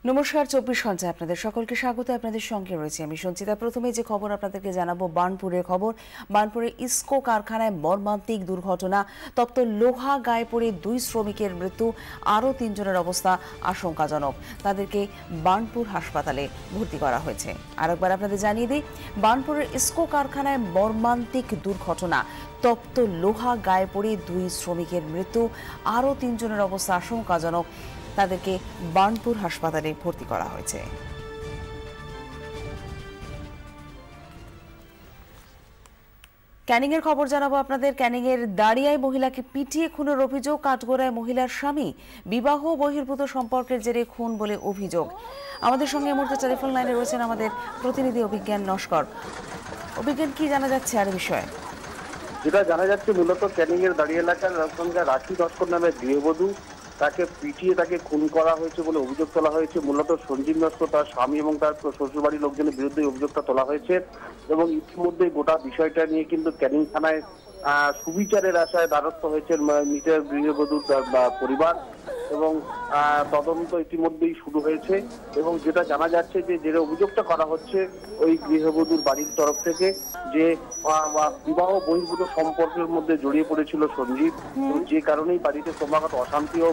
নমস্কার, 24 ঘন্টায় আপনাদের সকলকে স্বাগত। আপনাদের সঙ্গে রয়েছে আমি সঞ্চিতা। প্রথমে যে খবর আপনাদেরকে জানাবো বার্নপুরের খবর। বার্নপুরে ইস্কো কারখানায় মর্মান্তিক দুর্ঘটনা, তপ্ত লোহা গায়ে পড়ে 2 শ্রমিকের মৃত্যু, আরও 3 জনের অবস্থা আশঙ্কাজনক। তাদেরকে বার্নপুর হাসপাতালে ভর্তি করা হয়েছে। আরেকবার আপনাদের জানিয়ে দিই, বার্নপুরের ইস্কো কারখানায় মর্মান্তিক দুর্ঘটনা, তপ্ত লোহা গায়ে পড়ে 2 শ্রমিকের মৃত্যু, আরও 3 জনের অবস্থা আশঙ্কাজনক। তাদেরকে বার্নপুর হাসপাতালে ভর্তি করা হয়েছে। ক্যানিং এর খবর জানাবো আপনাদের। ক্যানিং এর দাঁড়িয়ায় মহিলাকে পিটিয়ে খুনের অভিযোগ। কাঠগড়ায় মহিলার স্বামী বিবাহ বহির্ভূত সম্পর্কের জেরে খুন বলে অভিযোগ। আমাদের সঙ্গে এই মুহূর্তে টেলিফোন লাইনে রয়েছেন আমাদের প্রতিনিধি অভিজ্ঞান নস্কর। অভিজ্ঞান, কি জানা যাচ্ছে আর বিষয়ে? যেটা জানা যাচ্ছে, মূলত ক্যানিং এর দাঁড়িয়ে এলাকার রাখি নস্কর নামে গৃহবধূ, তাকে পিটিয়ে তাকে খুন করা হয়েছে বলে অভিযোগ তোলা হয়েছে। মূলত সঞ্জীব নস্কর, তার স্বামী এবং তার শ্বশুরবাড়ির লোকজনের বিরুদ্ধে অভিযোগটা তোলা হয়েছে এবং ইতিমধ্যে গোটা বিষয়টা নিয়ে কিন্তু ক্যানিং থানায় সুবিচারের আশায় দ্বারস্থ হয়েছে মৃতের গৃহবধূর পরিবার এবং তদন্ত ইতিমধ্যেই শুরু হয়েছে। এবং যেটা জানা যাচ্ছে যে অভিযোগটা করা হচ্ছে ওই গৃহবধূর বাড়ির তরফ থেকে, যে বিবাহ বহির্ভূত সম্পর্কের মধ্যে জড়িয়ে পড়েছিল সঞ্জীব, যে কারণেই বাড়িতে ক্রমাগত অশান্তিও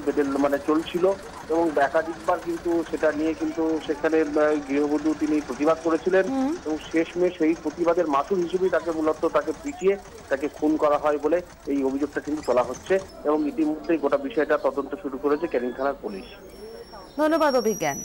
চলছিল এবং একাধিকবার কিন্তু সেটা নিয়ে কিন্তু সেখানে গৃহবধূ তিনি প্রতিবাদ করেছিলেন এবং শেষমেশ সেই প্রতিবাদের মাসুল হিসেবেই তাকে মূলত তাকে পিটিয়ে তাকে খুন করা হয় বলে এই অভিযোগটা কিন্তু তোলা হচ্ছে এবং ইতিমধ্যেই গোটা বিষয়টা তদন্ত শুরু করেছে ক্যানিং থানার পুলিশ। ধন্যবাদ অভিজ্ঞান।